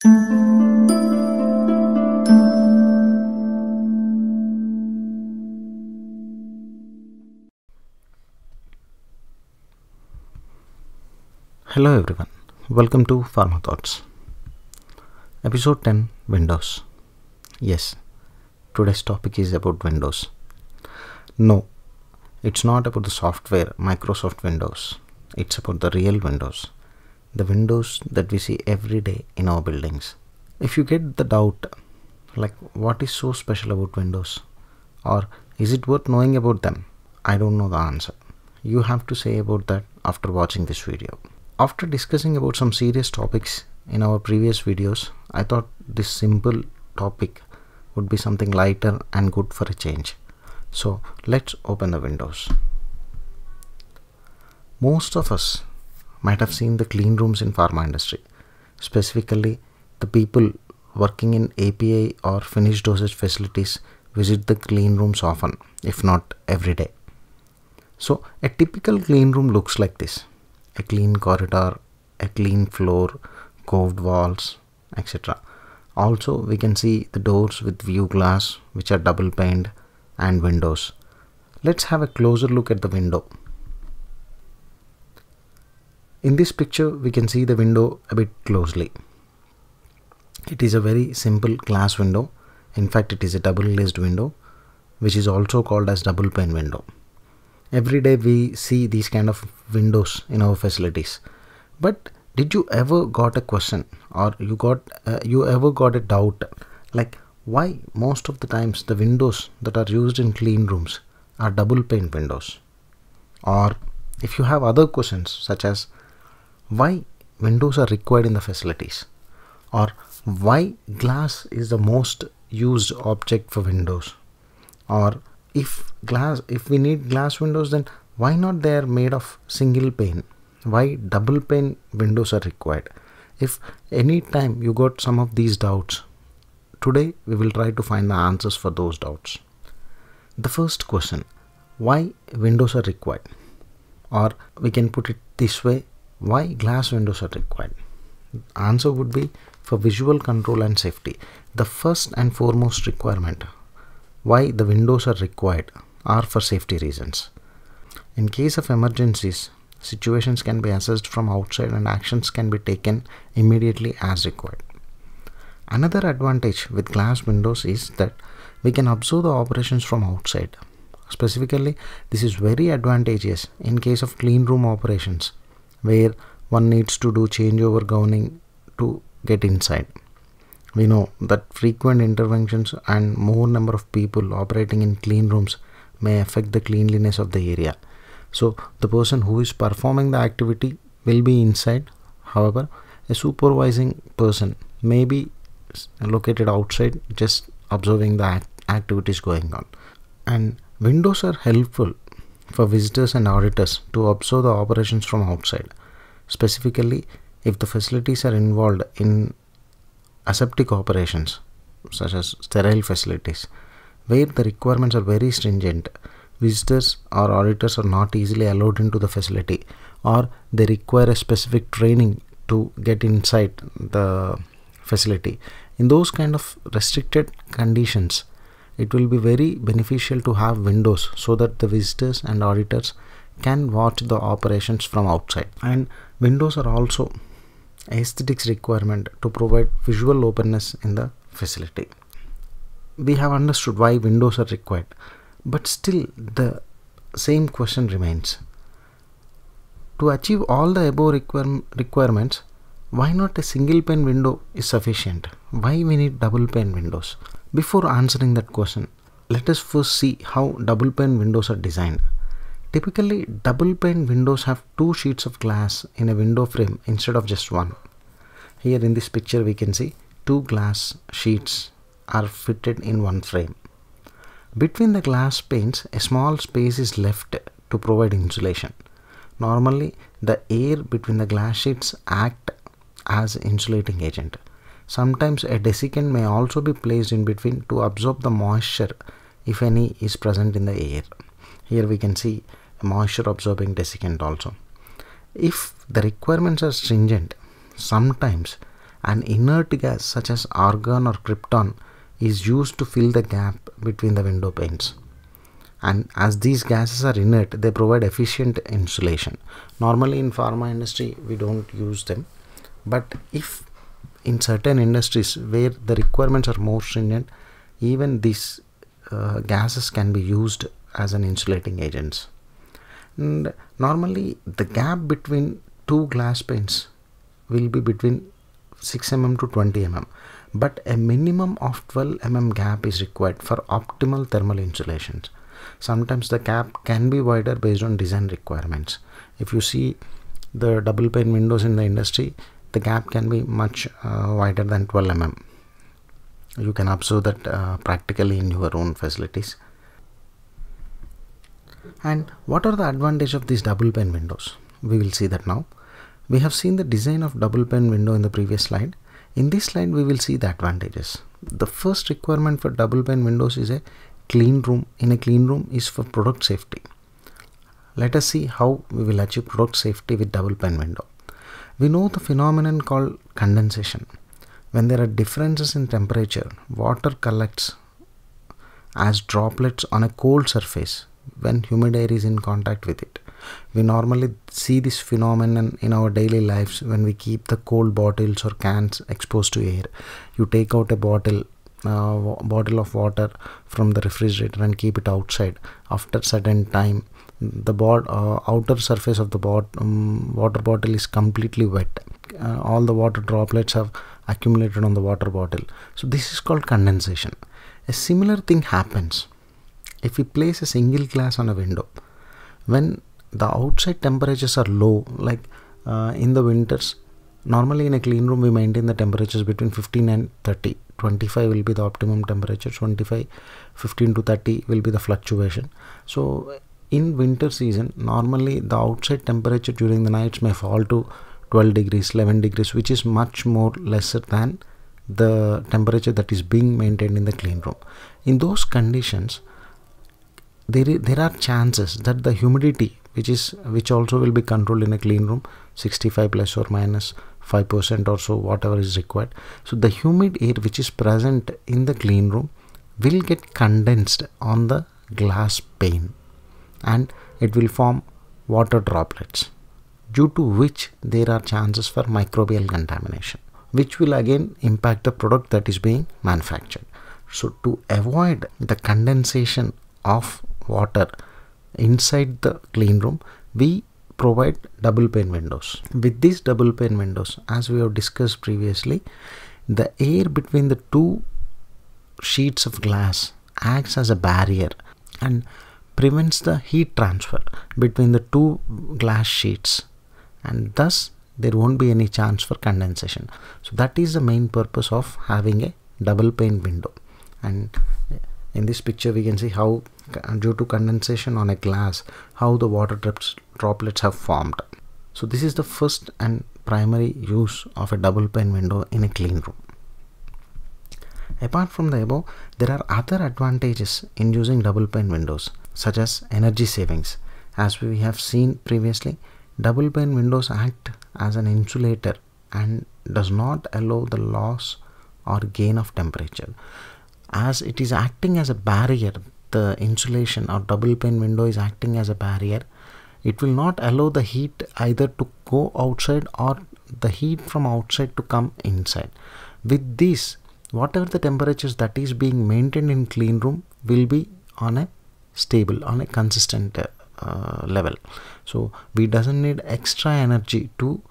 Hello everyone, welcome to Pharma Thoughts. Episode 10, Windows. Yes, today's topic is about Windows. No, it's not about the software, Microsoft Windows. It's about the real Windows. The Windows that we see every day in our buildings. If you get the doubt, like what is so special about Windows? Or is it worth knowing about them? I don't know the answer. You have to say about that after watching this video. After discussing about some serious topics in our previous videos, I thought this simple topic would be something lighter and good for a change. So let's open the Windows. Most of us might have seen the clean rooms in pharma industry, specifically the people working in API or finished dosage facilities visit the clean rooms often, if not every day. So a typical clean room looks like this. A clean corridor, a clean floor, curved walls, etc. Also, we can see the doors with view glass, which are double paned, and windows. Let's have a closer look at the window. In this picture, we can see the window a bit closely. It is a very simple glass window. In fact, it is a double glazed window, which is also called as double pane window. Every day we see these kind of windows in our facilities. But did you ever got a question, or you ever got a doubt, like why most of the times the windows that are used in clean rooms are double pane windows? Or if you have other questions such as why windows are required in the facilities, or why glass is the most used object for windows, or if we need glass windows, then why not they are made of single pane? Why double pane windows are required? If any time you got some of these doubts, today we will try to find the answers for those doubts. The first question, why windows are required? Or we can put it this way, why glass windows are required? The answer would be for visual control and safety. The first and foremost requirement why the windows are required are for safety reasons. In case of emergencies, situations can be assessed from outside and actions can be taken immediately as required. Another advantage with glass windows is that we can observe the operations from outside. Specifically, this is very advantageous in case of clean room operations where one needs to do changeover gowning to get inside. We know that frequent interventions and more number of people operating in clean rooms may affect the cleanliness of the area. So the person who is performing the activity will be inside. However, a supervising person may be located outside just observing the activities going on. And windows are helpful for visitors and auditors to observe the operations from outside. Specifically, if the facilities are involved in aseptic operations such as sterile facilities where the requirements are very stringent, visitors or auditors are not easily allowed into the facility, or they require a specific training to get inside the facility. In those kind of restricted conditions, it will be very beneficial to have windows so that the visitors and auditors can watch the operations from outside. And windows are also aesthetics requirement to provide visual openness in the facility. We have understood why windows are required, but still the same question remains. To achieve all the above requirements, why not a single pane window is sufficient? Why we need double pane windows? Before answering that question, let us first see how double pane windows are designed. Typically, double pane windows have two sheets of glass in a window frame instead of just one. Here in this picture we can see two glass sheets are fitted in one frame. Between the glass panes, a small space is left to provide insulation. Normally, the air between the glass sheets act as insulating agent. Sometimes a desiccant may also be placed in between to absorb the moisture if any is present in the air. Here we can see a moisture absorbing desiccant also. If the requirements are stringent, sometimes An inert gas such as argon or krypton is used to fill the gap between the window panes. And as these gases are inert, they provide efficient insulation. Normally in pharma industry we don't use them, but if in certain industries where the requirements are more stringent, even these gases can be used as an insulating agents. And normally the gap between two glass panes will be between 6 mm to 20 mm, but a minimum of 12 mm gap is required for optimal thermal insulation. Sometimes the gap can be wider based on design requirements. If you see the double pane windows in the industry, the gap can be much wider than 12 mm. You can observe that practically in your own facilities. And what are the advantages of these double pane windows? We will see that now. We have seen the design of double pane window in the previous slide. In this slide we will see the advantages. The first requirement for double pane windows is a clean room. In a clean room is for product safety. Let us see how we will achieve product safety with double pane window. We know the phenomenon called condensation. When there are differences in temperature, water collects as droplets on a cold surface when humid air is in contact with it. We normally see this phenomenon in our daily lives when we keep the cold bottles or cans exposed to air. You take out a bottle of water from the refrigerator and keep it outside. After certain time, the outer surface of the water bottle is completely wet. All the water droplets have accumulated on the water bottle. So this is called condensation. A similar thing happens if we place a single glass on a window. When the outside temperatures are low, like in the winters, normally in a clean room we maintain the temperatures between 15 and 30. 25 will be the optimum temperature, 15 to 30 will be the fluctuation. So in winter season, normally the outside temperature during the nights may fall to 12 degrees, 11 degrees, which is much more lesser than the temperature that is being maintained in the clean room. In those conditions, there are chances that the humidity, which also will be controlled in a clean room, 65 plus or minus 5% or so, whatever is required. So the humid air which is present in the clean room will get condensed on the glass pane and it will form water droplets, due to which there are chances for microbial contamination, which will again impact the product that is being manufactured. So to avoid the condensation of water inside the clean room, we provide double pane windows. With these double pane windows, as we have discussed previously, the air between the two sheets of glass acts as a barrier and prevents the heat transfer between the two glass sheets, and thus there won't be any chance for condensation. So that is the main purpose of having a double pane window. And in this picture we can see how, due to condensation on a glass, how the water droplets have formed. So this is the first and primary use of a double pane window in a clean room. Apart from the above, there are other advantages in using double pane windows, such as energy savings. As we have seen previously, double pane windows act as an insulator and does not allow the loss or gain of temperature. As it is acting as a barrier, the insulation or double pane window is acting as a barrier. It will not allow the heat either to go outside or the heat from outside to come inside. With this, whatever the temperatures that is being maintained in clean room will be on a stable, on a consistent level. So we doesn't need extra energy to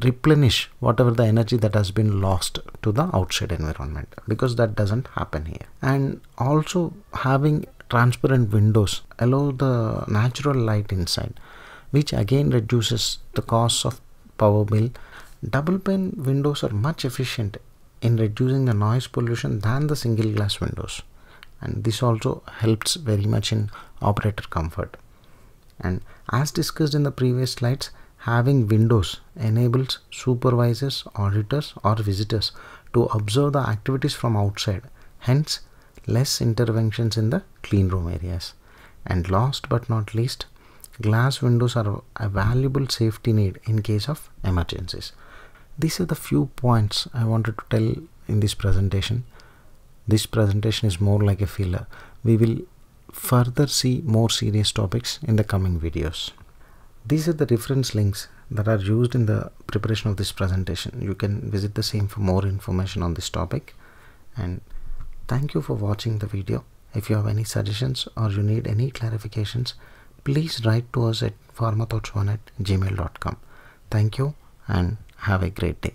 replenish whatever the energy that has been lost to the outside environment, because that doesn't happen here. And also having transparent windows allow the natural light inside, which again reduces the cost of power bill. Double pane windows are much efficient in reducing the noise pollution than the single glass windows, and this also helps very much in operator comfort. And as discussed in the previous slides, having windows enables supervisors, auditors or visitors to observe the activities from outside, hence less interventions in the clean room areas. And last but not least, glass windows are a valuable safety need in case of emergencies. These are the few points I wanted to tell in this presentation. This presentation is more like a filler. We will further see more serious topics in the coming videos. These are the reference links that are used in the preparation of this presentation. You can visit the same for more information on this topic. And thank you for watching the video. If you have any suggestions or you need any clarifications, please write to us at pharmathougts1@gmail.com. Thank you and have a great day.